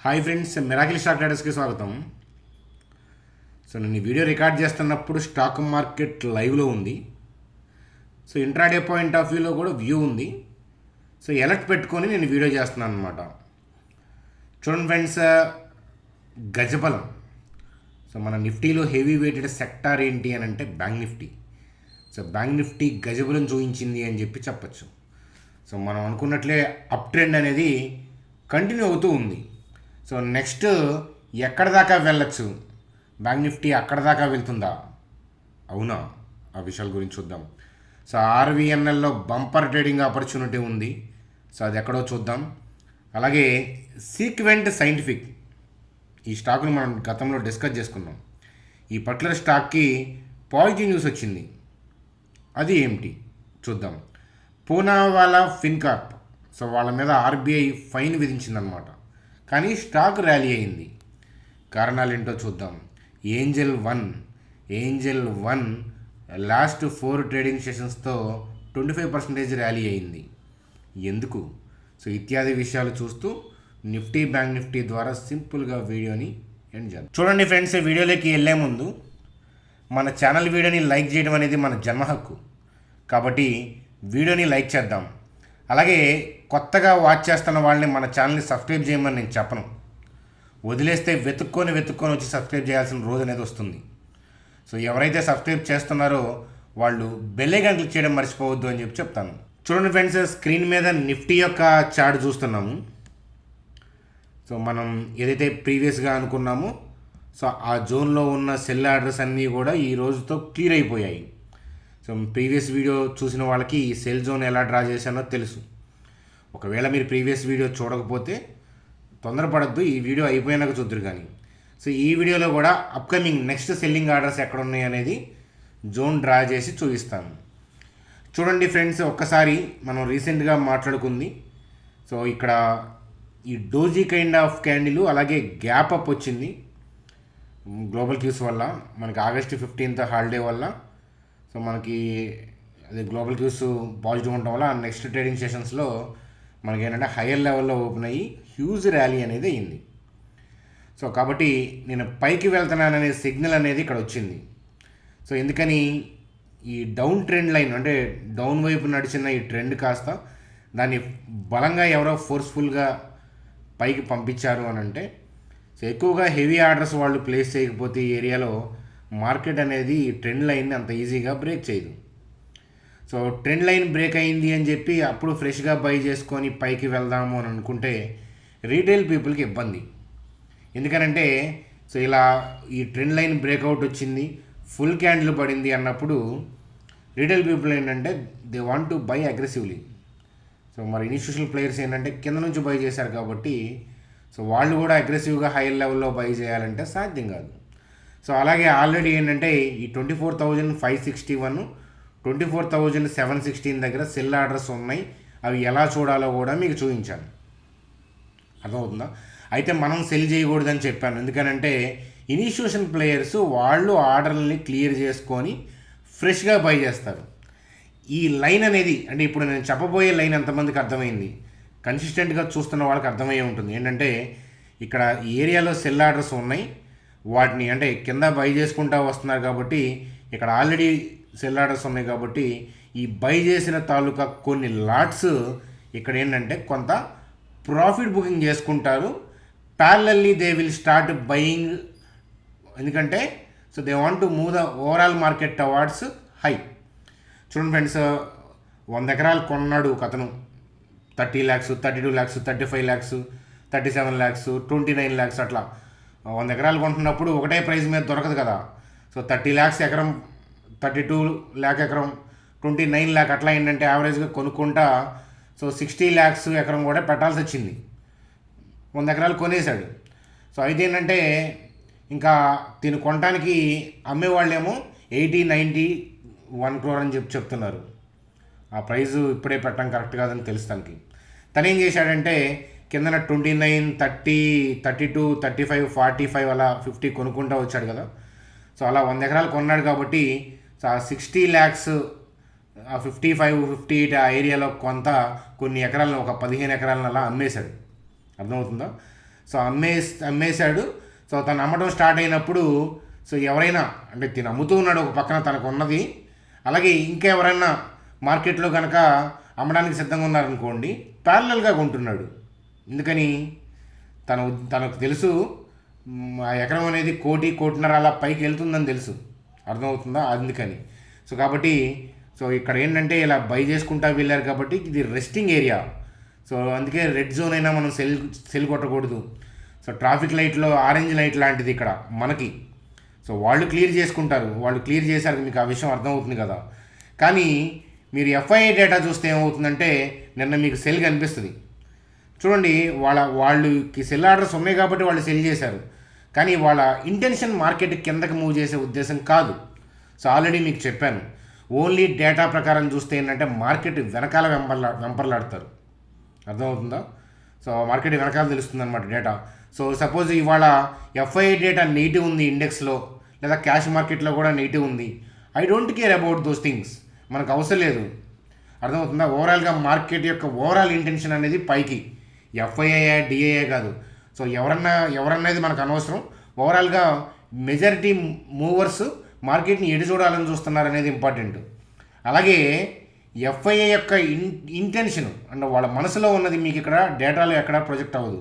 Hi friends, miracle stock ట్రేడర్స్కి స్వాగతం. So నేను ఈ వీడియో రికార్డ్ చేస్తున్నప్పుడు స్టాక్ మార్కెట్ లైవ్లో ఉంది. సో ఇంట్రాడే పాయింట్ ఆఫ్ వ్యూలో కూడా వ్యూ ఉంది. సో ఎలర్ట్ పెట్టుకొని నేను వీడియో చేస్తున్నాను అనమాట. చూడండి ఫ్రెండ్స్, గజబలం. సో మన నిఫ్టీలో హెవీ వెయిటెడ్ సెక్టార్ ఏంటి అని అంటే Bank Nifty. So Bank Nifty గజబలం చూపించింది అని చెప్పి చెప్పచ్చు. సో మనం అనుకున్నట్లే అప్ ట్రెండ్ అనేది కంటిన్యూ అవుతూ ఉంది. సో నెక్స్ట్ ఎక్కడ దాకా వెళ్ళచ్చు, బ్యాంక్ నిఫ్టీ అక్కడ దాకా వెళ్తుందా, అవునా, ఆ విషయాల గురించి చూద్దాం. సో ఆర్వీఎన్ఎల్లో బంపర్ ట్రేడింగ్ ఆపర్చునిటీ ఉంది. సో అది ఎక్కడో చూద్దాం. అలాగే సీక్వెంట్ సైంటిఫిక్, ఈ స్టాక్ను మనం గతంలో డిస్కస్ చేసుకున్నాం. ఈ పర్టికులర్ స్టాక్కి పాజిటివ్ న్యూస్ వచ్చింది. అది ఏమిటి చూద్దాం. పూనావాలా ఫిన్కార్ప్, సో వాళ్ళ మీద ఆర్బీఐ ఫైన్ విధించిందనమాట. కానీ స్టాక్ ర్యాలీ అయింది. కారణాలు ఏంటో చూద్దాం. ఏంజల్ వన్ లాస్ట్ 4 ట్రేడింగ్ సెషన్స్తో 25% ర్యాలీ అయింది. ఎందుకు? సో ఇత్యాది విషయాలు చూస్తూ నిఫ్టీ బ్యాంక్ నిఫ్టీ ద్వారా సింపుల్గా వీడియోని ఎండ్ చేద్దాం. చూడండి ఫ్రెండ్స్, వీడియోలోకి వెళ్ళే ముందు మన ఛానల్ వీడియోని లైక్ చేయడం అనేది మన జన్మ హక్కు. కాబట్టి వీడియోని లైక్ చేద్దాం. అలాగే కొత్తగా వాచ్ చేస్తున్న వాళ్ళని మన ఛానల్ని సబ్స్క్రైబ్ చేయమని నేను చెప్పను. వదిలేస్తే వెతుక్కొని వచ్చి సబ్స్క్రైబ్ చేయాల్సిన రోజు అనేది వస్తుంది. సో ఎవరైతే సబ్స్క్రైబ్ చేస్తున్నారో వాళ్ళు బెల్ ఐకాన్ క్లిక్ చేయడం మర్చిపోవద్దు అని చెప్పి చెప్తాను. చూడండి ఫ్రెండ్స్, స్క్రీన్ మీద నిఫ్టీ యొక్క చార్ట్ చూస్తున్నాము. సో మనం ఏదైతే ప్రీవియస్గా అనుకున్నామో, సో ఆ జోన్లో ఉన్న సెల్ ఆర్డర్స్ అన్నీ కూడా ఈ రోజుతో క్లియర్ అయిపోయాయి. సో ప్రీవియస్ వీడియో చూసిన వాళ్ళకి ఈ సెల్ జోన్ ఎలా డ్రా చేశానో తెలుసు. ఒకవేళ మీరు ప్రీవియస్ వీడియో చూడకపోతే తొందరపడద్దు, ఈ వీడియో అయిపోయినాక చూద్దరు. కానీ సో ఈ వీడియోలో కూడా అప్కమింగ్ నెక్స్ట్ సెల్లింగ్ ఆర్డర్స్ ఎక్కడ ఉన్నాయి అనేది జోన్ డ్రా చేసి చూపిస్తాను. చూడండి ఫ్రెండ్స్, ఒక్కసారి మనం రీసెంట్గా మాట్లాడుకుంది. సో ఇక్కడ ఈ డోజీ కైండ్ ఆఫ్ క్యాండిల్, అలాగే గ్యాప్ అప్ వచ్చింది గ్లోబల్ క్యూస్ వల్ల, మనకి ఆగస్ట్ 15th హాలిడే వల్ల. సో మనకి అదే గ్లోబల్ క్యూస్ పాజిటివ్ ఉండటం వల్ల నెక్స్ట్ ట్రేడింగ్ సెషన్స్లో మనకి ఏంటంటే హయ్యర్ లెవెల్లో ఓపెన్ అయ్యి హ్యూజ్ ర్యాలీ అనేది అయింది. సో కాబట్టి నేను పైకి వెళ్తున్నాననే సిగ్నల్ అనేది ఇక్కడ వచ్చింది. సో ఎందుకని ఈ డౌన్ ట్రెండ్ లైన్ అంటే డౌన్ వైపు నడిచిన ఈ ట్రెండ్ కాస్త దాన్ని బలంగా ఎవరో ఫోర్స్ఫుల్గా పైకి పంపించారు అని అంటే, సో ఎక్కువగా హెవీ ఆర్డర్స్ వాళ్ళు ప్లేస్ చేయకపోతే ఈ ఏరియాలో మార్కెట్ అనేది ఈ ట్రెండ్ లైన్ని అంత ఈజీగా బ్రేక్ చేయదు. సో ట్రెండ్ లైన్ బ్రేక్ అయింది అని చెప్పి అప్పుడు ఫ్రెష్గా బై చేసుకొని పైకి వెళ్దాము అని అనుకుంటే రీటైల్ పీపుల్కి ఇబ్బంది. ఎందుకనంటే సో ఇలా ఈ ట్రెండ్ లైన్ బ్రేక్అవుట్ వచ్చింది, ఫుల్ క్యాండిల్ పడింది అన్నప్పుడు రీటైల్ పీపుల్ ఏంటంటే they want to buy aggressively. So మరి ఇన్స్టిట్యూషనల్ ప్లేయర్స్ ఏంటంటే కింద నుంచి బై చేశారు కాబట్టి సో వాళ్ళు కూడా అగ్రెసివ్గా హై లెవెల్లో బై చేయాలంటే సాధ్యం కాదు. సో అలాగే ఆల్రెడీ ఏంటంటే ఈ 24,561, 24,716 దగ్గర సెల్ ఆర్డర్స్ ఉన్నాయి. అవి ఎలా చూడాలో కూడా మీకు చూపించాను, అర్థమవుతుందా? అయితే మనం సెల్ చేయకూడదని చెప్పాను. ఎందుకనంటే ఇన్స్టిట్యూషన్ ప్లేయర్స్ వాళ్ళు ఆర్డర్ని క్లియర్ చేసుకొని ఫ్రెష్గా బై చేస్తారు. ఈ లైన్ అనేది అంటే ఇప్పుడు నేను చెప్పబోయే లైన్ ఎంతమందికి అర్థమైంది, కన్సిస్టెంట్గా చూస్తున్న వాళ్ళకి అర్థమయ్యే ఉంటుంది. ఏంటంటే ఇక్కడ ఈ ఏరియాలో సెల్ ఆర్డర్స్ ఉన్నాయి, వాటిని అంటే కింద బై చేసుకుంటూ వస్తున్నారు కాబట్టి ఇక్కడ ఆల్రెడీ సెల్ ఆర్డర్స్ ఉన్నాయి కాబట్టి ఈ బై చేసిన తాలూకా కొన్ని లాట్స్ ఇక్కడ ఏంటంటే కొంత ప్రాఫిట్ బుకింగ్ చేసుకుంటారు. Parallelly they will start buying. ఎందుకంటే so they want to move the overall market towards high. చూడండి ఫ్రెండ్స్, 100 ఎకరాలు కొన్నాడు ఒక అతను, 30 lakhs, 32 lakhs, 35 lakhs, 37 lakhs, 29 lakhs అట్లా 100 ఎకరాలు కొంటున్నప్పుడు ఒకటే ప్రైస్ మీద దొరకదు కదా. సో 30 lakhs ఎకరం, 32 lakh ఎకరం, 29 lakh అట్లా ఏంటంటే యావరేజ్గా కొనుక్కుంటా సో 60 lakhs ఎకరం కూడా పెట్టాల్సి వచ్చింది. 100 ఎకరాలు కొనేశాడు. సో అయితే ఏంటంటే ఇంకా దీన్ని కొనడానికి అమ్మేవాళ్ళేమో 80, 90, 1 crore అని చెప్తున్నారు. ఆ ప్రైజు ఇప్పుడే పెట్టడం కరెక్ట్ కాదని తెలుసు తనకి. తను ఏం చేశాడంటే కిందన 29, 30, 32, 35, 45 అలా 50 కొనుక్కుంటూ వచ్చాడు కదా. సో అలా 100 ఎకరాలు కొన్నాడు కాబట్టి సో ఆ 60 lakhs, ఆ 55, 58 ఆ ఏరియాలో కొన్ని ఎకరాలను, ఒక 15 ఎకరాలను అలా అమ్మేశాడు. అర్థమవుతుందా? సో అమ్మేశాడు. సో తను అమ్మడం స్టార్ట్ అయినప్పుడు సో ఎవరైనా అంటే తిను అమ్ముతూ ఉన్నాడు ఒక పక్కన తనకు ఉన్నది, అలాగే ఇంకా ఎవరైనా మార్కెట్లో కనుక అమ్మడానికి సిద్ధంగా ఉన్నారనుకోండి ప్యారలల్గా కొంటున్నాడు. ఎందుకని తనకు తెలుసు ఆ ఎకరం అనేది 1.5 కోటి అలా పైకి వెళ్తుందని తెలుసు, అర్థమవుతుందా, అందుకని. సో కాబట్టి సో ఇక్కడ ఏంటంటే ఇలా బై చేసుకుంటా వెళ్ళారు కాబట్టి ఇది రెస్టింగ్ ఏరియా. సో అందుకే రెడ్ జోన్ అయినా మనం సెల్ కొట్టకూడదు. సో ట్రాఫిక్ లైట్లో ఆరెంజ్ లైట్ లాంటిది ఇక్కడ మనకి. సో వాళ్ళు క్లియర్ చేసుకుంటారు, వాళ్ళు క్లియర్ చేశారు, మీకు ఆ విషయం అర్థమవుతుంది కదా. కానీ మీరు ఎఫ్ఐఐ డేటా చూస్తే ఏమవుతుందంటే నిన్న మీకు సెల్ కనిపిస్తుంది చూడండి. వాళ్ళకి సెల్ ఆర్డర్స్ ఉన్నాయి కాబట్టి వాళ్ళు సెల్ చేశారు, కానీ వాళ్ళ ఇంటెన్షన్ మార్కెట్ కిందకి మూవ్ చేసే ఉద్దేశం కాదు. సో ఆల్రెడీ మీకు చెప్పాను, ఓన్లీ డేటా ప్రకారం చూస్తే ఏంటంటే మార్కెట్ వెనకాల వెంపర్లాడతారు, అర్థమవుతుందా. సో మార్కెట్ వెనకాల తెలుస్తుంది అనమాట డేటా. సో సపోజ్ ఇవాళ ఎఫ్ఐఐ డేటా నెగిటివ్ ఉంది ఇండెక్స్లో, లేదా క్యాష్ మార్కెట్లో కూడా నెగిటివ్ ఉంది, I don't care about those things, మనకు అవసరం లేదు, అర్థమవుతుందా. ఓవరాల్గా మార్కెట్ యొక్క ఓవరాల్ ఇంటెన్షన్ అనేది పైకి, ఎఫ్ఐఐ డిఐఏ కాదు. సో ఎవరన్నది మనకు అనవసరం. ఓవరాల్గా మెజారిటీ మూవర్స్ మార్కెట్ని ఎటు చూడాలని చూస్తున్నారు అనేది ఇంపార్టెంట్. అలాగే ఎఫ్ఐఐ యొక్క ఇంటెన్షన్ అంటే వాళ్ళ మనసులో ఉన్నది మీకు ఇక్కడ డేటాలో ఎక్కడ ప్రొజెక్ట్ అవ్వదు.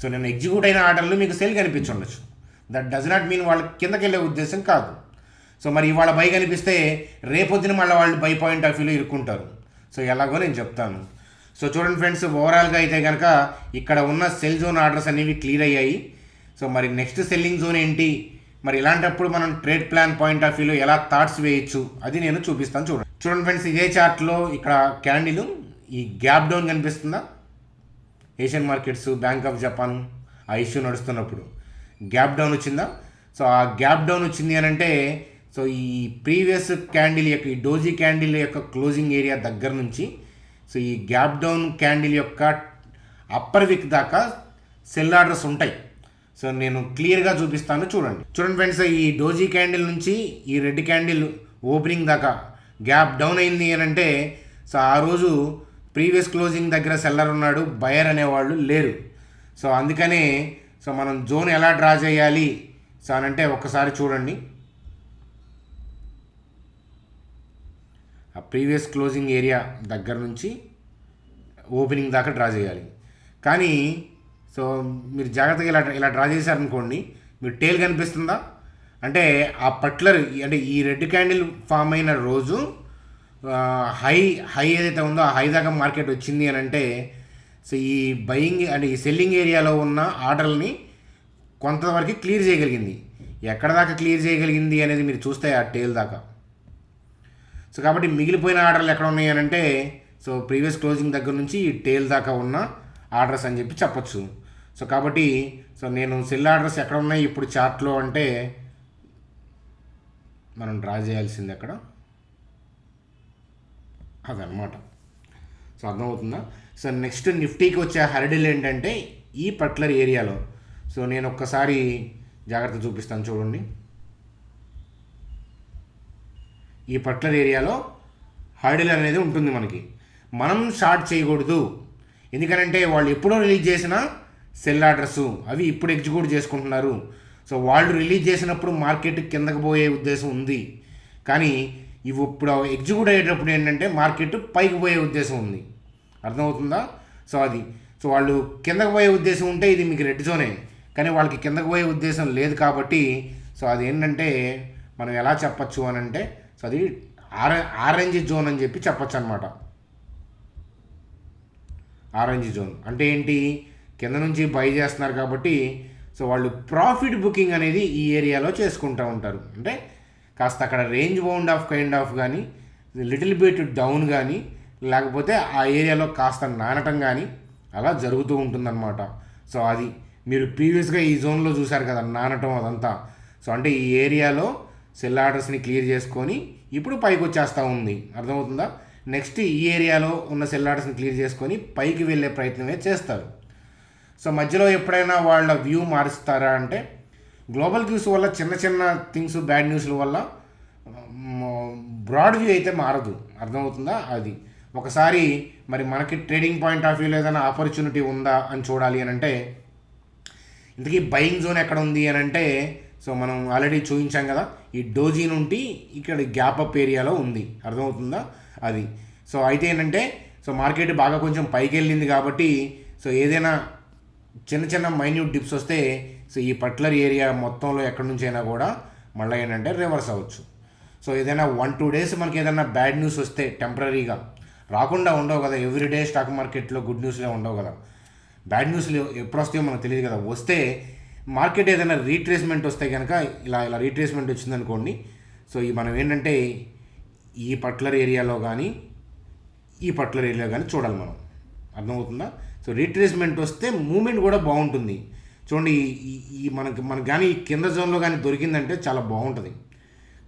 సో నేను ఎగ్జిక్యూట్ అయిన ఆర్డర్లు మీకు సెల్ కనిపించుండొచ్చు, దట్ డస్ నాట్ మీన్ వాళ్ళ కిందకి వెళ్ళే ఉద్దేశం కాదు. సో మరి ఇవాళ బై కనిపిస్తే రేపొద్దున మళ్ళీ వాళ్ళు బై పాయింట్ ఆఫ్ వ్యూలో ఇరుక్కుంటారు. సో ఎలాగో నేను చెప్తాను. సో చూడండి ఫ్రెండ్స్, ఓవరాల్గా అయితే కనుక ఇక్కడ ఉన్న సెల్ జోన్ ఆర్డర్స్ అనేవి క్లియర్ అయ్యాయి. సో మరి నెక్స్ట్ సెల్లింగ్ జోన్ ఏంటి, మరి ఇలాంటప్పుడు మనం ట్రేడ్ ప్లాన్ పాయింట్ ఆఫ్ వ్యూలో ఎలా థాట్స్ వేయచ్చు అది నేను చూపిస్తాను. చూడండి ఫ్రెండ్స్, ఇదే చార్ట్లో ఇక్కడ క్యాండిల్ ఈ గ్యాప్ డౌన్ కనిపిస్తుందా, Asian markets, bank of Japan ఆ ఇష్యూ నడుస్తున్నప్పుడు గ్యాప్ డౌన్ వచ్చిందా. సో ఆ గ్యాప్ డౌన్ వచ్చింది అని అంటే సో ఈ ప్రీవియస్ క్యాండిల్ యొక్క ఈ డోజీ క్యాండిల్ యొక్క క్లోజింగ్ ఏరియా దగ్గర నుంచి సో ఈ గ్యాప్ డౌన్ క్యాండిల్ యొక్క అప్పర్ విక్ దాకా సెల్ ఆర్డర్స్ ఉంటాయి. సో నేను క్లియర్గా చూపిస్తాను, చూడండి ఫ్రెండ్స్. ఈ డోజీ క్యాండిల్ నుంచి ఈ రెడ్ క్యాండిల్ ఓపెనింగ్ దాకా గ్యాప్ డౌన్ అయింది అని అంటే సో ఆ రోజు ప్రీవియస్ క్లోజింగ్ దగ్గర సెల్లర్ ఉన్నాడు, బయర్ అనేవాళ్ళు లేరు. సో అందుకనే సో మనం జోన్ ఎలా డ్రా చేయాలి సో అని అంటే ఒక్కసారి చూడండి. ఆ ప్రీవియస్ క్లోజింగ్ ఏరియా దగ్గర నుంచి ఓపెనింగ్ దాకా డ్రా చేయాలి. కానీ సో మీరు జాగ్రత్తగా ఇలా డ్రా చేశారనుకోండి, మీరు టేల్ కనిపిస్తుందా అంటే ఆ పర్టికులర్ అంటే ఈ రెడ్ క్యాండిల్ ఫామ్ అయిన రోజు హై ఏదైతే ఉందో ఆ హై దాకా మార్కెట్ వచ్చింది అని అంటే సో ఈ బయింగ్ అంటే ఈ సెల్లింగ్ ఏరియాలో ఉన్న ఆర్డర్ని కొంతవరకు క్లియర్ చేయగలిగింది. ఎక్కడ దాకా క్లియర్ చేయగలిగింది అనేది మీరు చూస్తే ఆ టేల్ దాకా. సో కాబట్టి మిగిలిపోయిన ఆర్డర్లు ఎక్కడ ఉన్నాయి అని అంటే సో ప్రీవియస్ క్లోజింగ్ దగ్గర నుంచి ఈ టేల్ దాకా ఉన్న ఆర్డర్స్ అని చెప్పి చెప్పచ్చు. సో కాబట్టి సో నేను సెల్ ఆర్డర్స్ ఎక్కడ ఉన్నాయి ఇప్పుడు చార్ట్లో అంటే మనం డ్రా చేయాల్సింది ఎక్కడ అదనమాట. సో అర్థమవుతుందా. సో నెక్స్ట్ నిఫ్టీకి వచ్చే హర్డిల్ ఏంటంటే ఈ పర్టికులర్ ఏరియాలో. సో నేను ఒక్కసారి జాగ్రత్త చూపిస్తాను చూడండి. ఈ పర్టికులర్ ఏరియాలో హర్డిల్ అనేది ఉంటుంది మనకి. మనం షార్ట్ చేయకూడదు, ఎందుకనంటే వాళ్ళు ఎప్పుడో రిలీజ్ చేసిన సెల్ ఆర్డర్స్ అవి ఇప్పుడు ఎగ్జిక్యూట్ చేసుకుంటున్నారు. సో వాళ్ళు రిలీజ్ చేసినప్పుడు మార్కెట్ కిందకు పోయే ఉద్దేశం ఉంది, కానీ ఇవి ఇప్పుడు ఎగ్జిక్యూట్ అయ్యేటప్పుడు ఏంటంటే మార్కెట్ పైకి పోయే ఉద్దేశం ఉంది, అర్థమవుతుందా. సో అది సో వాళ్ళు కిందకు పోయే ఉద్దేశం ఉంటే ఇది మీకు రెడ్ జోనే, కానీ వాళ్ళకి కిందకు పోయే ఉద్దేశం లేదు కాబట్టి సో అది ఏంటంటే మనం ఎలా చెప్పచ్చు అని అంటే సో అది ఆరెంజ్ జోన్ అని చెప్పి చెప్పచ్చు అనమాట. ఆరెంజ్ జోన్ అంటే ఏంటి, కింద నుంచి బై చేస్తున్నారు కాబట్టి సో వాళ్ళు ప్రాఫిట్ బుకింగ్ అనేది ఈ ఏరియాలో చేసుకుంటూ ఉంటారు. అంటే కాస్త అక్కడ range bound of kind of కానీ లిటిల్ బిట్ డౌన్ కానీ లేకపోతే ఆ ఏరియాలో కాస్త నానటం కానీ అలా జరుగుతూ ఉంటుందన్నమాట. సో అది మీరు ప్రీవియస్గా ఈ జోన్లో చూశారు కదా నానటం అదంతా. సో అంటే ఈ ఏరియాలో సెల్ ఆర్డర్స్ని క్లియర్ చేసుకొని ఇప్పుడు పైకి వచ్చేస్తూ ఉంది, అర్థమవుతుందా. నెక్స్ట్ ఈ ఏరియాలో ఉన్న సెల్ ఆర్డర్స్ని క్లియర్ చేసుకొని పైకి వెళ్ళే ప్రయత్నమే చేస్తారు. సో మధ్యలో ఎప్పుడైనా వాళ్ళ వ్యూ మారుస్తారా అంటే గ్లోబల్ క్యూస్ వల్ల చిన్న చిన్న థింగ్స్ బ్యాడ్ న్యూస్ల వల్ల బ్రాడ్ వ్యూ అయితే మారదు, అర్థమవుతుందా. అది ఒకసారి మరి మనకి ట్రేడింగ్ పాయింట్ ఆఫ్ వ్యూలో ఏదైనా ఆపర్చునిటీ ఉందా అని చూడాలి అని అంటే ఇంతకీ బయింగ్ జోన్ ఎక్కడ ఉంది అని అంటే, సో మనం ఆల్రెడీ చూపించాం కదా, ఈ డోజీ నుండి ఇక్కడ గ్యాప్ అప్ ఏరియాలో ఉంది, అర్థమవుతుందా అది. సో అయితే ఏంటంటే, సో మార్కెట్ బాగా కొంచెం పైకి వెళ్ళింది కాబట్టి, సో ఏదైనా చిన్న చిన్న మైన్యూట్ డిప్స్ వస్తే సో ఈ పర్టికులర్ ఏరియా మొత్తంలో ఎక్కడి నుంచి అయినా కూడా మళ్ళీ ఏంటంటే రివర్స్ అవ్వచ్చు. సో ఏదైనా 1-2 డేస్ మనకి ఏదైనా బ్యాడ్ న్యూస్ వస్తే టెంపరీగా రాకుండా ఉండవు కదా, ఎవ్రీడే స్టాక్ మార్కెట్లో గుడ్ న్యూస్లే ఉండవు కదా, బ్యాడ్ న్యూస్లు ఎప్పుడు వస్తాయో మనకు తెలియదు కదా. వస్తే మార్కెట్ ఏదైనా రీట్రేస్మెంట్ వస్తే కనుక ఇలా రీట్రేస్మెంట్ వచ్చిందనుకోండి, సో ఈ మనం ఏంటంటే ఈ పర్టికులర్ ఏరియాలో కానీ ఈ పర్టికులర్ ఏరియాలో కానీ చూడాలి మనం, అర్థమవుతుందా. సో రీట్రేస్మెంట్ వస్తే మూమెంట్ కూడా బాగుంటుంది. చూడండి, ఈ మనకి కానీ కింద జోన్లో కానీ దొరికిందంటే చాలా బాగుంటుంది,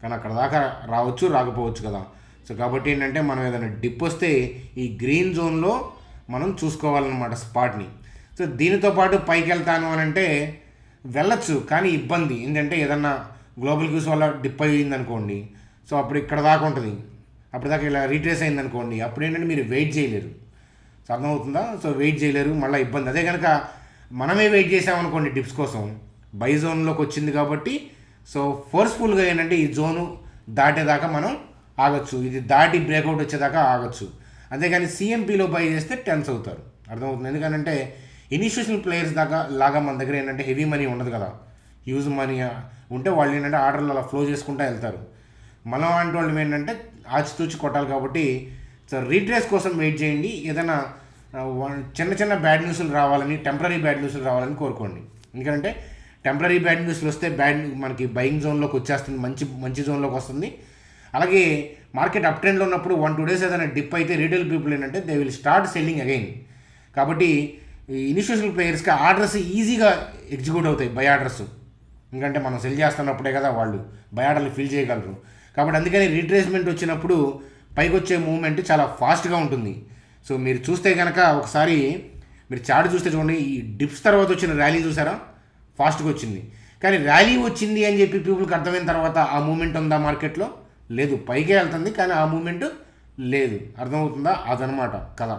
కానీ అక్కడ దాకా రావచ్చు రాకపోవచ్చు కదా. సో కాబట్టి ఏంటంటే మనం ఏదైనా డిప్ వస్తే ఈ గ్రీన్ జోన్లో మనం చూసుకోవాలన్నమాట స్పాట్ని. సో దీనితో పాటు పైకి వెళ్తాను అని అంటే వెళ్ళచ్చు, కానీ ఇబ్బంది ఏంటంటే ఏదన్నా గ్లోబల్ క్యూస్ వల్ల డిప్ అయ్యిందనుకోండి, సో అప్పుడు ఇక్కడ దాకా ఉంటుంది, అప్పటిదాకా ఇలా రీట్రేస్ అయిందనుకోండి, అప్పుడు ఏంటంటే మీరు వెయిట్ చేయలేరు. సో అర్థమవుతుందా. సో వెయిట్ చేయలేరు, మళ్ళీ ఇబ్బంది. అదే కనుక మనమే వెయిట్ చేసామనుకోండి డిప్స్ కోసం, బై జోన్లోకి వచ్చింది కాబట్టి సో ఫోర్స్ఫుల్గా ఏంటంటే ఈ జోను దాటేదాకా మనం ఆగచ్చు, ఇది దాటి బ్రేక్అవుట్ వచ్చేదాకా ఆగచ్చు. అంతేగాని సిఎంపీలో బై చేస్తే టెన్స్ అవుతారు, అర్థమవుతుంది. ఎందుకంటే ఇనిషియేషనల్ ప్లేయర్స్ లాగా మన దగ్గర ఏంటంటే హెవీ మనీ ఉండదు కదా, హ్యూజ్ మనీ ఉంటే వాళ్ళు ఏంటంటే ఆర్డర్లు అలా ఫ్లో చేసుకుంటూ వెళ్తారు. మనం అంటే వాళ్ళు ఏంటంటే ఆచితూచి కొట్టాలి కాబట్టి సో రీట్రేస్ కోసం వెయిట్ చేయండి. ఏదైనా చిన్న చిన్న బ్యాడ్ న్యూస్లు రావాలని, టెంపరీ బ్యాడ్ న్యూస్లు రావాలని కోరుకోండి. ఎందుకంటే టెంపరీ బ్యాడ్ న్యూస్లు వస్తే మనకి బయింగ్ జోన్లోకి వచ్చేస్తుంది, మంచి జోన్లోకి వస్తుంది. అలాగే మార్కెట్ అప్ ట్రెండ్లో ఉన్నప్పుడు 1-2 డేస్ ఏదైనా డిప్ అయితే రీటైల్ పీపుల్ ఏంటంటే they will start selling again. కాబట్టి ఈ ఇనిషియేషనల్ ప్లేయర్స్కి ఆర్డర్స్ ఈజీగా ఎగ్జిక్యూట్ అవుతాయి, బై ఆర్డర్స్. ఎందుకంటే మనం సెల్ చేస్తున్నప్పుడే కదా వాళ్ళు బై ఆర్డర్లు ఫిల్ చేయగలరు. కాబట్టి అందుకని రీట్రేస్మెంట్ వచ్చినప్పుడు పైకి వచ్చే మూవ్మెంట్ చాలా ఫాస్ట్గా ఉంటుంది. సో మీరు చూస్తే కనుక ఒకసారి మీరు చార్ట్ చూస్తే చూడండి, ఈ డిప్స్ తర్వాత వచ్చిన ర్యాలీ చూసారా, ఫాస్ట్గా వచ్చింది. కానీ ర్యాలీ వచ్చింది అని చెప్పి పీపుల్కి అర్థమైన తర్వాత ఆ మూమెంట్ ఉందా మార్కెట్లో? లేదు, పైకే వెళ్తుంది కానీ ఆ మూమెంట్ లేదు, అర్థమవుతుందా, అదనమాట కదా.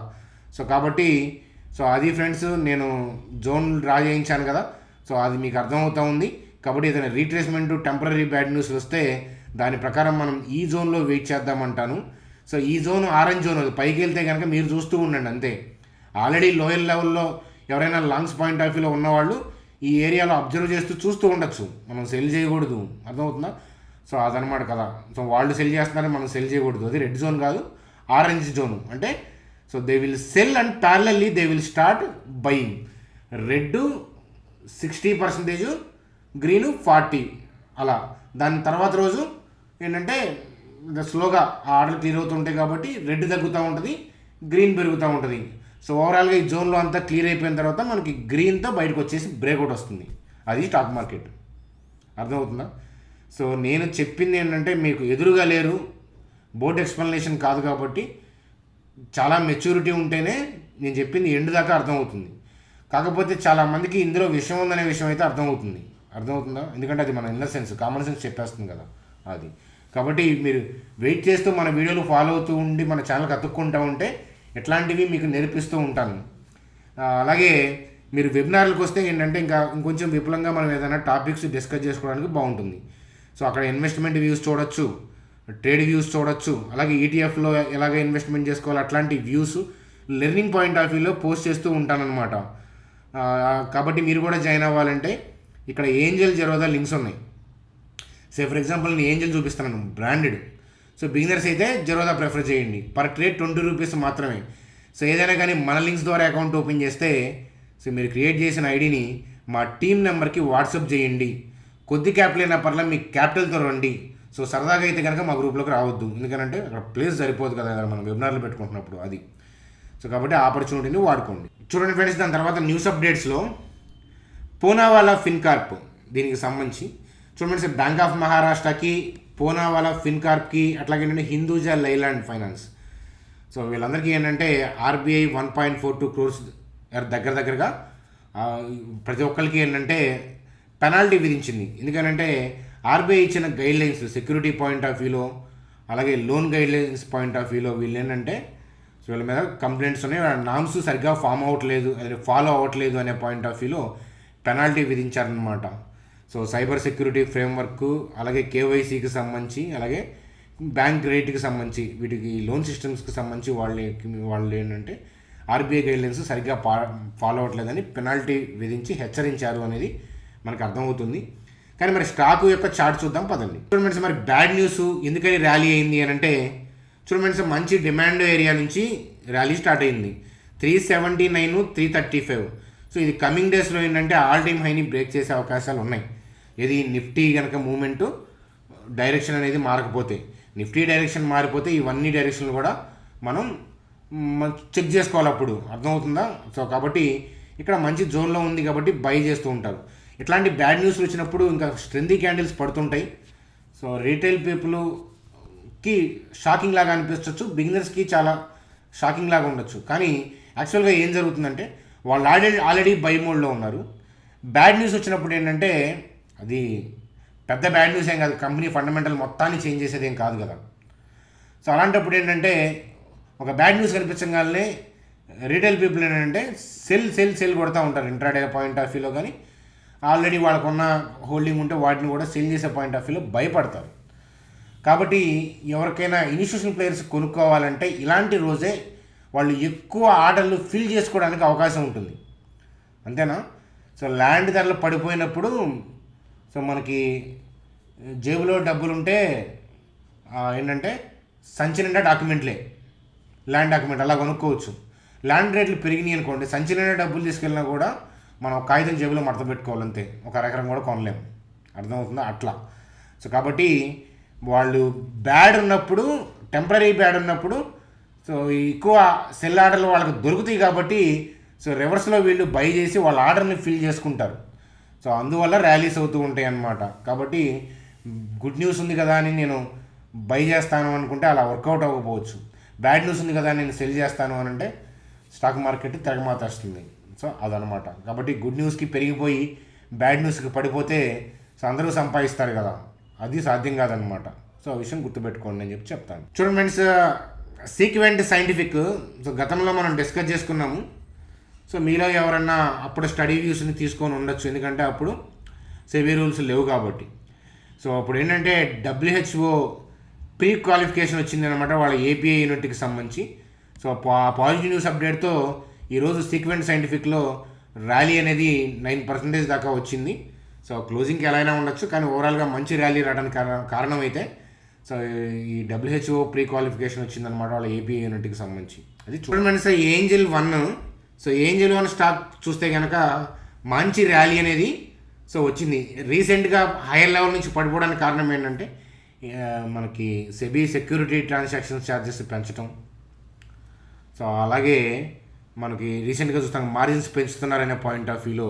సో కాబట్టి సో అది ఫ్రెండ్స్, నేను జోన్ డ్రా చేయించాను కదా, సో అది మీకు అర్థమవుతూ ఉంది. కాబట్టి ఏదైనా రీట్రేస్మెంట్ టెంపరీ బ్యాడ్ న్యూస్ వస్తే దాని ప్రకారం మనం ఈ జోన్లో వెయిట్ చేద్దామంటాను. సో ఈ జోన్ ఆరెంజ్ జోన్, అది పైకి వెళ్తే కనుక మీరు చూస్తూ ఉండండి అంతే. ఆల్రెడీ లోయర్ లెవెల్లో ఎవరైనా లాంగ్స్ పాయింట్ ఆఫ్ వ్యూలో ఉన్నవాళ్ళు ఈ ఏరియాలో అబ్జర్వ్ చేస్తూ చూస్తూ ఉండొచ్చు, మనం సెల్ చేయకూడదు, అర్థమవుతుందా. సో అదనమాట కదా. సో వాళ్ళు సెల్ చేస్తున్నారని మనం సెల్ చేయకూడదు, అది రెడ్ జోన్ కాదు, ఆరెంజ్ జోను. అంటే so they will sell and parallelly they will start buying. Red 60%, green 40, అలా. దాని తర్వాత రోజు ఏంటంటే స్లోగా ఆ ఆర్డర్ క్లియర్ అవుతుంటాయి కాబట్టి రెడ్ తగ్గుతూ ఉంటుంది, గ్రీన్ పెరుగుతూ ఉంటుంది. సో ఓవరాల్గా ఈ జోన్లో అంతా క్లియర్ అయిపోయిన తర్వాత మనకి గ్రీన్తో బయటకు వచ్చేసి బ్రేక్అవుట్ వస్తుంది, అది స్టాక్ మార్కెట్, అర్థమవుతుందా. సో నేను చెప్పింది ఏంటంటే మీకు ఎదురుగా లేరు, బోర్డ్ ఎక్స్ప్లెనేషన్ కాదు కాబట్టి చాలా మెచ్యూరిటీ ఉంటేనే నేను చెప్పింది ఎండ్ దాకా అర్థమవుతుంది. కాకపోతే చాలామందికి ఇందులో విషయం ఉందనే విషయం అయితే అర్థమవుతుందా, ఎందుకంటే అది మన ఇన్నర్ సెన్స్, కామన్ సెన్స్ చెప్పేస్తుంది కదా అది. కాబట్టి మీరు వెయిట్ చేస్తూ మన వీడియోలు ఫాలో అవుతూ ఉండి మన ఛానల్కి అతుక్కుంటూ ఉంటే ఇట్లాంటివి మీకు నేర్పిస్తూ ఉంటాను. అలాగే మీరు వెబినార్లకు వస్తే ఏంటంటే ఇంకొంచెం విపులంగా మనం ఏదైనా టాపిక్స్ డిస్కస్ చేసుకోవడానికి బాగుంటుంది. సో అక్కడ ఇన్వెస్ట్మెంట్ వ్యూస్ చూడొచ్చు, ట్రేడ్ వ్యూస్ చూడొచ్చు, అలాగే ఈటీఎఫ్లో ఎలాగ ఇన్వెస్ట్మెంట్ చేసుకోవాలి అట్లాంటి వ్యూస్ లెర్నింగ్ పాయింట్ ఆఫ్ వ్యూలో పోస్ట్ చేస్తూ ఉంటానన్నమాట. కాబట్టి మీరు కూడా జాయిన్ అవ్వాలంటే ఇక్కడ ఏంజల్ జెరోదా లింక్స్ ఉన్నాయి. సే ఫర్ ఎగ్జాంపుల్ నేను ఏంజల్ చూపిస్తున్నాను, బ్రాండెడ్. సో బిగినర్స్ అయితే జెరోదా ప్రిఫర్ చేయండి, పర్ ట్రేడ్ 20 రూపీస్ మాత్రమే. సో ఏదైనా కానీ మన లింక్స్ ద్వారా అకౌంట్ ఓపెన్ చేస్తే సో మీరు క్రియేట్ చేసిన ఐడిని మా టీం నెంబర్కి వాట్సాప్ చేయండి. కొద్ది క్యాపిటల్ అయినా పర్లేదు, మీకు క్యాపిటల్తో రండి. సో సరదాగా అయితే కనుక మా గ్రూప్లోకి రావద్దు, ఎందుకంటే అక్కడ ప్లేస్ సరిపోదు కదా మనం వెబినార్లు పెట్టుకుంటున్నప్పుడు అది. సో కాబట్టి ఆపర్చునిటీని వాడుకోండి. చూడండి ఫ్రెండ్స్, దాని తర్వాత న్యూస్ అప్డేట్స్లో పూనావాలా ఫిన్కార్ప్ దీనికి సంబంధించి చూడండి సార్, బ్యాంక్ ఆఫ్ మహారాష్ట్రకి, పూనావాలా ఫిన్కార్ప్కి, అట్లాగే ఏంటంటే హిందూజా లైలాండ్ ఫైనాన్స్. సో వీళ్ళందరికీ ఏంటంటే ఆర్బీఐ 1.42 crores దగ్గరగా ప్రతి ఒక్కరికి ఏంటంటే పెనాల్టీ విధించింది. ఎందుకంటే ఆర్బీఐ ఇచ్చిన గైడ్లైన్స్ సెక్యూరిటీ పాయింట్ ఆఫ్ వ్యూలో, అలాగే లోన్ గైడ్లైన్స్ పాయింట్ ఆఫ్ వ్యూలో వీళ్ళు ఏంటంటే సో వీళ్ళ మీద కంప్లైంట్స్ ఉన్నాయి, నామ్స్ సరిగ్గా ఫాలో అవ్వట్లేదు అనే పాయింట్ ఆఫ్ వ్యూలో పెనాల్టీ విధించారనమాట. సో సైబర్ సెక్యూరిటీ ఫ్రేమ్వర్క్, అలాగే కేవైసీకి సంబంధించి, అలాగే బ్యాంక్ రేట్కి సంబంధించి, వీటికి లోన్ సిస్టమ్స్కి సంబంధించి వాళ్ళు ఏంటంటే ఆర్బీఐ గైడ్లైన్స్ సరిగ్గా ఫాలో అవ్వట్లేదని పెనాల్టీ విధించి హెచ్చరించారు అనేది మనకు అర్థమవుతుంది. కానీ మరి స్టాక్ యొక్క చార్ట్ చూద్దాం పదండి. చూడండి మరి బ్యాడ్ న్యూస్ ఎందుకని ర్యాలీ అయింది అని అంటే, చూడండి మంచి డిమాండ్ ఏరియా నుంచి ర్యాలీ స్టార్ట్ అయింది 379, 335. సో ఇది కమింగ్ డేస్లో ఏంటంటే ఆల్ టైమ్ హైని బ్రేక్ చేసే అవకాశాలు ఉన్నాయి. ఇది నిఫ్టీ కనుక మూమెంట్ డైరెక్షన్ అనేది మారకపోతే, నిఫ్టీ డైరెక్షన్ మారిపోతే ఇవన్నీ డైరెక్షన్లు కూడా మనం చెక్ చేసుకోవాలి, అప్పుడు అర్థమవుతుందా. సో కాబట్టి ఇక్కడ మంచి జోన్లో ఉంది కాబట్టి బై చేస్తూ ఉంటారు. ఇట్లాంటి బ్యాడ్ న్యూస్లు వచ్చినప్పుడు ఇంకా స్ట్రెంతీ క్యాండిల్స్ పడుతుంటాయి. సో రీటైల్ పీపుల్కి షాకింగ్ లాగా అనిపించవచ్చు, బిగినర్స్కి చాలా షాకింగ్ లాగా ఉండొచ్చు. కానీ యాక్చువల్గా ఏం జరుగుతుందంటే వాళ్ళు ఆల్రెడీ బై మోడ్లో ఉన్నారు. బ్యాడ్ న్యూస్ వచ్చినప్పుడు ఏంటంటే అది పెద్ద బ్యాడ్ న్యూస్ ఏం కాదు, కంపెనీ ఫండమెంటల్ మొత్తాన్ని చేంజ్ చేసేది ఏం కాదు కదా. సో అలాంటప్పుడు ఏంటంటే ఒక బ్యాడ్ న్యూస్ కనిపించగానే రీటైల్ పీపుల్ ఏంటంటే సెల్ కొడతా ఉంటారు ఇంట్రాడే పాయింట్ ఆఫ్ వ్యూలో. కానీ ఆల్రెడీ వాళ్ళకున్న హోల్డింగ్ ఉంటే వాటిని కూడా సెల్ చేసే పాయింట్ ఆఫ్ వ్యూలో భయపడతారు. కాబట్టి ఎవరికైనా ఇన్స్టిట్యూషనల్ ప్లేయర్స్ కొనుక్కోవాలంటే ఇలాంటి రోజే వాళ్ళు ఎక్కువ ఆర్డర్లు ఫిల్ చేసుకోవడానికి అవకాశం ఉంటుంది, అంతేనా. సో ల్యాండ్ ధరలు పడిపోయినప్పుడు సో మనకి జేబులో డబ్బులుంటే ఏంటంటే సంచి నిండా డాక్యుమెంట్లే, ల్యాండ్ డాక్యుమెంట్ అలా కొనుక్కోవచ్చు. ల్యాండ్ రేట్లు పెరిగినాయి అనుకోండి, సంచి నిండా డబ్బులు తీసుకెళ్ళినా కూడా మనం కాగితం జేబులో మడత పెట్టుకోవాలంతే, ఒక ఎకరం కూడా కొనలేము, అర్థమవుతుందా అట్లా. సో కాబట్టి వాళ్ళు బ్యాడ్ ఉన్నప్పుడు, టెంపరీ బ్యాడ్ ఉన్నప్పుడు సో ఎక్కువ సెల్ ఆర్డర్లు వాళ్ళకి దొరుకుతాయి కాబట్టి సో రివర్స్లో వీళ్ళు బై చేసి వాళ్ళ ఆర్డర్ని ఫిల్ చేసుకుంటారు. సో అందువల్ల ర్యాలీస్ అవుతూ ఉంటాయి అన్నమాట. కాబట్టి గుడ్ న్యూస్ ఉంది కదా అని నేను బై చేస్తాను అనుకుంటే అలా వర్కౌట్ అవ్వకపోవచ్చు. బ్యాడ్ న్యూస్ ఉంది కదా నేను సెల్ చేస్తాను అని అంటే స్టాక్ మార్కెట్ తిరగమాతేస్తుంది. సో అదనమాట. కాబట్టి గుడ్ న్యూస్కి పెరిగిపోయి బ్యాడ్ న్యూస్కి పడిపోతే సో అందరూ సంపాదిస్తారు కదా, అది సాధ్యం కాదనమాట. సో ఆ విషయం గుర్తుపెట్టుకోండి అని చెప్పి చెప్తాను. చూడండి ఫ్రెండ్స్, సీక్వెంట్ సైంటిఫిక్ సో గతంలో మనం డిస్కస్ చేసుకున్నాము. సో మీలో ఎవరన్నా అప్పుడు స్టడీ వ్యూస్ని తీసుకొని ఉండొచ్చు, ఎందుకంటే అప్పుడు సెబీ రూల్స్ లేవు కాబట్టి. సో అప్పుడు ఏంటంటే WHO ప్రీ క్వాలిఫికేషన్ వచ్చింది అనమాట వాళ్ళ ఏపీఐ యూనిట్కి సంబంధించి. సో పాజిటివ్ న్యూస్ అప్డేట్తో ఈరోజు సీక్వెంట్ సైంటిఫిక్లో ర్యాలీ అనేది 9% దాకా వచ్చింది. సో క్లోజింగ్కి ఎలా అయినా ఉండొచ్చు, కానీ ఓవరాల్గా మంచి ర్యాలీ రావడానికి కారణం అయితే సో ఈ WHO ప్రీ క్వాలిఫికేషన్ వచ్చిందనమాట వాళ్ళ ఏపీఐ యూనిట్కి సంబంధించి. అది చూడండి sir, Angel 1. So Angel 1 stock చూస్తే కనుక మంచి ర్యాలీ అనేది సో వచ్చింది. రీసెంట్గా హైయర్ లెవెల్ నుంచి పడిపోవడానికి కారణం ఏంటంటే మనకి సెబీ సెక్యూరిటీ ట్రాన్సాక్షన్ ఛార్జెస్ పెంచడం. సో అలాగే మనకి రీసెంట్గా చూస్తాం మార్జిన్స్ పెంచుతున్నారనే పాయింట్ ఆఫ్ వ్యూలో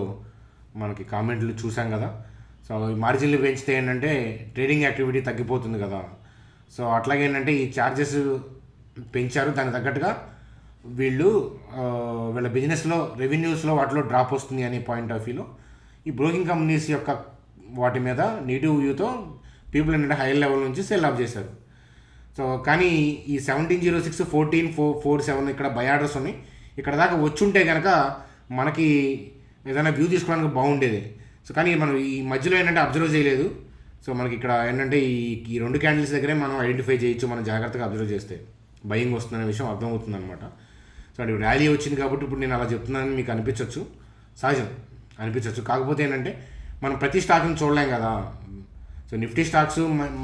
మనకి కామెంట్లు చూసాం కదా. సో ఈ మార్జిన్లు పెంచితే ఏంటంటే ట్రేడింగ్ యాక్టివిటీ తగ్గిపోతుంది కదా. సో అట్లాగే ఏంటంటే ఈ ఛార్జెస్ పెంచారు, దానికి తగ్గట్టుగా వీళ్ళ బిజినెస్లో రెవెన్యూస్లో వాటిలో డ్రాప్ వస్తుంది అనే పాయింట్ ఆఫ్ వ్యూలో ఈ బ్రోకింగ్ కంపెనీస్ యొక్క వాటి మీద నెగిటివ్ వ్యూతో పీపుల్ ఏంటంటే హైయర్ లెవెల్ నుంచి సెల్ ఆఫ్ చేశారు. సో కానీ ఈ 1706, 1447 ఇక్కడ బై ఆర్డర్స్ ఉన్నాయి. ఇక్కడ దాకా వచ్చుంటే కనుక మనకి ఏదైనా వ్యూ తీసుకోవడానికి బాగుండేది. సో కానీ మనం ఈ మధ్యలో ఏంటంటే అబ్జర్వ్ చేయలేదు. సో మనకి ఇక్కడ ఏంటంటే ఈ 2 క్యాండిల్స్ దగ్గరే మనం ఐడెంటిఫై చేయొచ్చు, మనం జాగ్రత్తగా అబ్జర్వ్ చేస్తే బయింగ్ వస్తుందనే విషయం అర్థమవుతుంది అనమాట. సో అది ర్యాలీ వచ్చింది కాబట్టి ఇప్పుడు నేను అలా చెప్తున్నానని మీకు అనిపించవచ్చు, సహజం అనిపించవచ్చు. కాకపోతే ఏంటంటే మనం ప్రతి స్టాక్ని చూడలేం కదా. సో నిఫ్టీ స్టాక్స్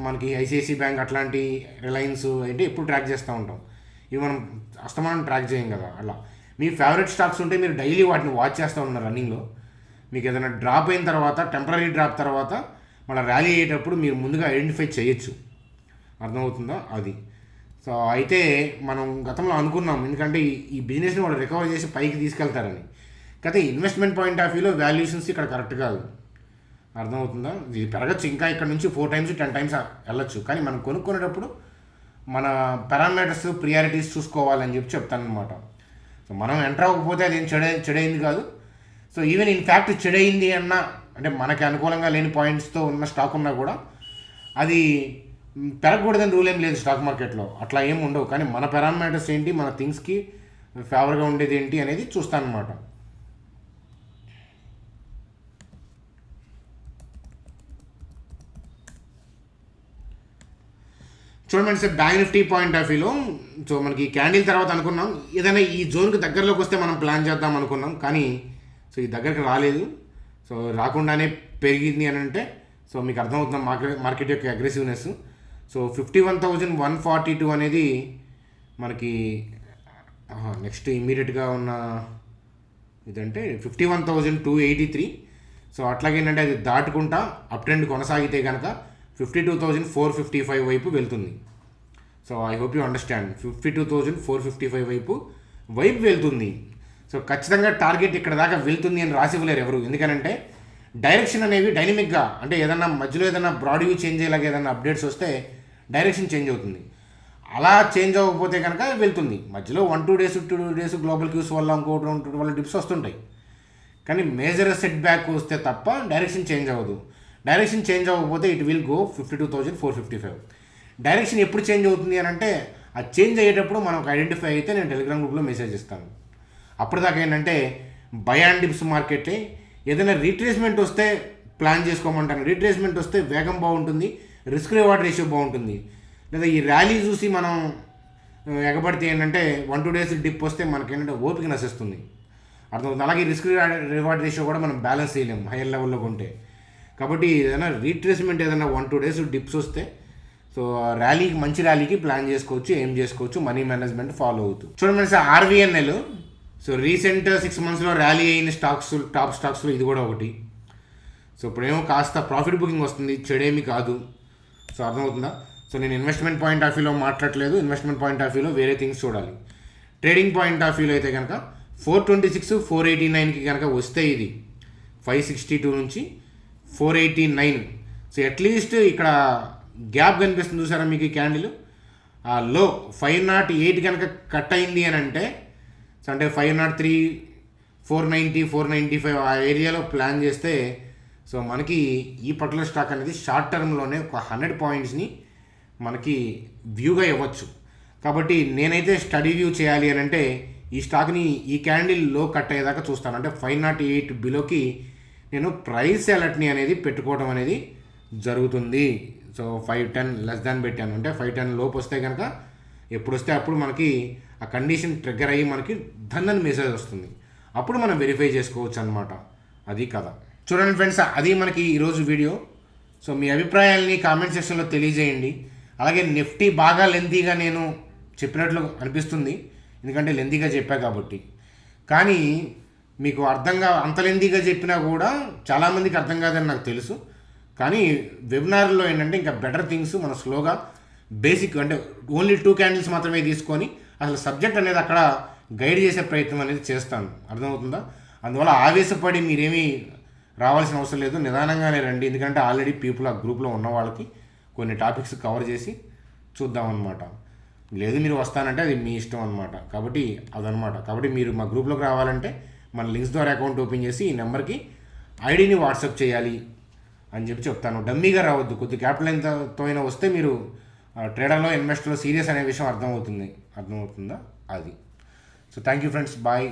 మనకి ఐసిఐసి బ్యాంక్ అట్లాంటి రిలయన్స్ అంటే ఎప్పుడు ట్రాక్ చేస్తూ ఉంటాం, ఇవి మనం అస్తమానం ట్రాక్ చేయం కదా. అలా మీ ఫేవరెట్ స్టాక్స్ ఉంటే మీరు డైలీ వాటిని వాచ్ చేస్తూ ఉన్నారు రన్నింగ్లో. మీకు ఏదైనా డ్రాప్ అయిన తర్వాత, టెంపరీ డ్రాప్ తర్వాత మళ్ళీ ర్యాలీ అయ్యేటప్పుడు మీరు ముందుగా ఐడెంటిఫై చేయొచ్చు, అర్థమవుతుందా అది. సో అయితే మనం గతంలో అనుకున్నాం, ఎందుకంటే ఈ బిజినెస్ని వాళ్ళు రికవర్ చేసి పైకి తీసుకెళ్తారని. కాకపోతే ఇన్వెస్ట్మెంట్ పాయింట్ ఆఫ్ వ్యూలో వాల్యుయేషన్స్ ఇక్కడ కరెక్ట్ కాదు, అర్థమవుతుందా. ఇది పెరగచ్చు, ఇంకా ఇక్కడ నుంచి 4 times 10 times వెళ్ళొచ్చు. కానీ మనం కొనుక్కునేటప్పుడు మన పారామీటర్స్ ప్రియారిటీస్ చూసుకోవాలని చెప్పి చెప్తాను అనమాట. సో మనం ఎంటర్ అవ్వకపోతే అది ఏం చెడైంది కాదు. సో ఈవెన్ ఇన్ఫ్యాక్ట్ చెడైంది అన్న అంటే మనకి అనుకూలంగా లేని పాయింట్స్తో ఉన్న స్టాక్ ఉన్నా కూడా అది పెరగకూడదని రూల్ ఏం లేదు స్టాక్ మార్కెట్లో, అట్లా ఏం ఉండవు. కానీ మన పారామీటర్స్ ఏంటి, మన థింగ్స్కి ఫేవర్గా ఉండేది ఏంటి అనేది చూస్తాను అనమాట. చూడండి sir, bank Nifty point of వ్యూలో సో మనకి క్యాండిల్ తర్వాత అనుకున్నాం ఏదైనా ఈ జోన్కి దగ్గరలోకి వస్తే మనం ప్లాన్ చేద్దాం అనుకున్నాం, కానీ సో ఈ దగ్గరికి రాలేదు. సో రాకుండానే పెరిగింది అని అంటే సో మీకు అర్థమవుతుంది మార్కెట్ యొక్క అగ్రెసివ్నెస్. సో 51,142 అనేది మనకి నెక్స్ట్ ఇమీడియట్గా ఉన్న ఇదంటే 51,283. సో అట్లాగేంటంటే అది దాటుకుంటా అప్ ట్రెండ్ కొనసాగితే కనుక 52,455 వైపు వెళ్తుంది. So I hope you understand, 52,455 వైపు వెళ్తుంది. సో ఖచ్చితంగా టార్గెట్ ఇక్కడ దాకా వెళ్తుంది అని రాసి ఇవ్వలేరు ఎవరు, ఎందుకనంటే డైరెక్షన్ అనేవి డైనమిక్గా, అంటే ఏదన్నా మధ్యలో ఏదైనా బ్రాడ్ వ్యూ చేంజ్ అయ్యేలాగా ఏదైనా అప్డేట్స్ వస్తే డైరెక్షన్ చేంజ్ అవుతుంది. అలా చేంజ్ అవ్వకపోతే కనుక వెళ్తుంది. మధ్యలో 1-2 డేస్ గ్లోబల్ క్యూస్ వల్ల ఇంకోటి వల్ల డిప్స్ వస్తుంటాయి, కానీ మేజర్ సెట్ బ్యాక్ వస్తే తప్ప డైరెక్షన్ చేంజ్ అవ్వదు. డైరెక్షన్ చేంజ్ అవ్వకపోతే ఇట్ విల్ గో 52,455. డైరెక్షన్ ఎప్పుడు చేంజ్ అవుతుంది అని అంటే ఆ చేంజ్ అయ్యేటప్పుడు మనకు ఐడెంటిఫై అయితే నేను టెలిగ్రామ్ గ్రూప్లో మెసేజ్ ఇస్తాను. అప్పటిదాకా ఏంటంటే బై అండ్ డిప్స్ మార్కెటే. ఏదైనా రీట్రేస్మెంట్ వస్తే ప్లాన్ చేసుకోమంటాను. రీట్రేస్మెంట్ వస్తే వేగం బాగుంటుంది, రిస్క్ రివార్డ్ రేషియో బాగుంటుంది. లేదా ఈ ర్యాలీ చూసి మనం ఎగబడితే ఏంటంటే 1-2 డేస్ డిప్ వస్తే మనకేంటంటే ఓపిక నశిస్తుంది, అర్థమవుతుంది. అలాగే రిస్క్ రివార్డ్ రేషియో కూడా మనం బ్యాలెన్స్ చేయలేము హైయర్ లెవెల్లో కొంటే. కాబట్టి ఏదైనా రీట్రేస్మెంట్ ఏదైనా 1-2 డేస్ డిప్స్ వస్తే సో ర్యాలీకి మంచి ర్యాలీకి ప్లాన్ చేసుకోవచ్చు, ఏం చేసుకోవచ్చు, మనీ మేనేజ్మెంట్ ఫాలో అవుతూ. చూడండి సార్, ఆర్వీఎన్ఎల్ సో రీసెంట్ 6 monthsలో ర్యాలీ అయిన టాప్ స్టాక్స్లో ఇది కూడా ఒకటి. సో ఇప్పుడేమో కాస్త ప్రాఫిట్ బుకింగ్ వస్తుంది, చెడేమి కాదు. సో అర్థమవుతుందా? సో నేను ఇన్వెస్ట్మెంట్ పాయింట్ ఆఫ్ వ్యూలో మాట్లాడలేదు, ఇన్వెస్ట్మెంట్ పాయింట్ ఆఫ్ వ్యూలో వేరే థింగ్స్ చూడాలి. ట్రేడింగ్ పాయింట్ ఆఫ్ వ్యూలో అయితే కనుక 426, 489కి కనుక వస్తే ఇది 562 నుంచి 489. సో అట్లీస్ట్ ఇక్కడ గ్యాప్ కనిపిస్తుంది చూసారా మీకు ఈ క్యాండిల్, ఆ లో 508 కనుక కట్ అయింది అని అంటే సో అంటే 503, 490, 495 ఆ ఏరియాలో ప్లాన్ చేస్తే సో మనకి ఈ పర్టికులర్ స్టాక్ అనేది షార్ట్ టర్మ్లోనే ఒక 100 పాయింట్స్ని మనకి వ్యూగా ఇవ్వచ్చు. కాబట్టి నేనైతే స్టడీ వ్యూ చేయాలి అని అంటే ఈ స్టాక్ని ఈ క్యాండిల్ లో కట్ అయ్యేదాకా చూస్తాను. అంటే 508 బిలోకి నేను ప్రైస్ అలర్ట్ని అనేది పెట్టుకోవడం అనేది జరుగుతుంది. సో 510 లెస్ దాన్ పెట్టాను, అంటే 510 లోపు వస్తే కనుక ఎప్పుడు వస్తే అప్పుడు మనకి ఆ కండిషన్ ట్రిగ్గర్ అయ్యి మనకి ధన్ మెసేజ్ వస్తుంది, అప్పుడు మనం వెరిఫై చేసుకోవచ్చు అనమాట. అది కదా. చూడండి ఫ్రెండ్స్, అది మనకి ఈరోజు వీడియో. సో మీ అభిప్రాయాల్ని కామెంట్ సెక్షన్లో తెలియజేయండి. అలాగే నిఫ్టీ బాగా లెంతీగా నేను చెప్పినట్లు అనిపిస్తుంది, ఎందుకంటే లెంతీగా చెప్పా కాబట్టి. కానీ మీకు అంత లెంతీగా చెప్పినా కూడా చాలామందికి అర్థం కాదని నాకు తెలుసు. కానీ వెబినార్లో ఏంటంటే ఇంకా బెటర్ థింగ్స్ మనం స్లోగా బేసిక్ అంటే ఓన్లీ 2 క్యాండిల్స్ మాత్రమే తీసుకొని అసలు సబ్జెక్ట్ అనేది అక్కడ గైడ్ చేసే ప్రయత్నం అనేది చేస్తాను, అర్థమవుతుందా? అందువల్ల ఆవేశపడి మీరేమీ రావాల్సిన అవసరం లేదు, నిదానంగానే రండి. ఎందుకంటే ఆల్రెడీ పీపుల్ ఆ గ్రూప్లో ఉన్న వాళ్ళకి కొన్ని టాపిక్స్ కవర్ చేసి చూద్దామన్నమాట. లేదు మీరు వస్తానంటే అది మీ ఇష్టం అనమాట. కాబట్టి అదనమాట. కాబట్టి మీరు మా గ్రూప్లోకి రావాలంటే మన లింక్స్ ద్వారా అకౌంట్ ఓపెన్ చేసి ఈ నెంబర్కి ఐడిని వాట్సాప్ చేయాలి అని చెప్తాను. డమ్మీగా రావద్దు, కొద్ది క్యాపిటల్ ఎంతతో అయినా వస్తే మీరు ట్రేడర్లో ఇన్వెస్టర్లో సీరియస్ అనే విషయం అర్థమవుతుందా? అది. So thank you friends, bye.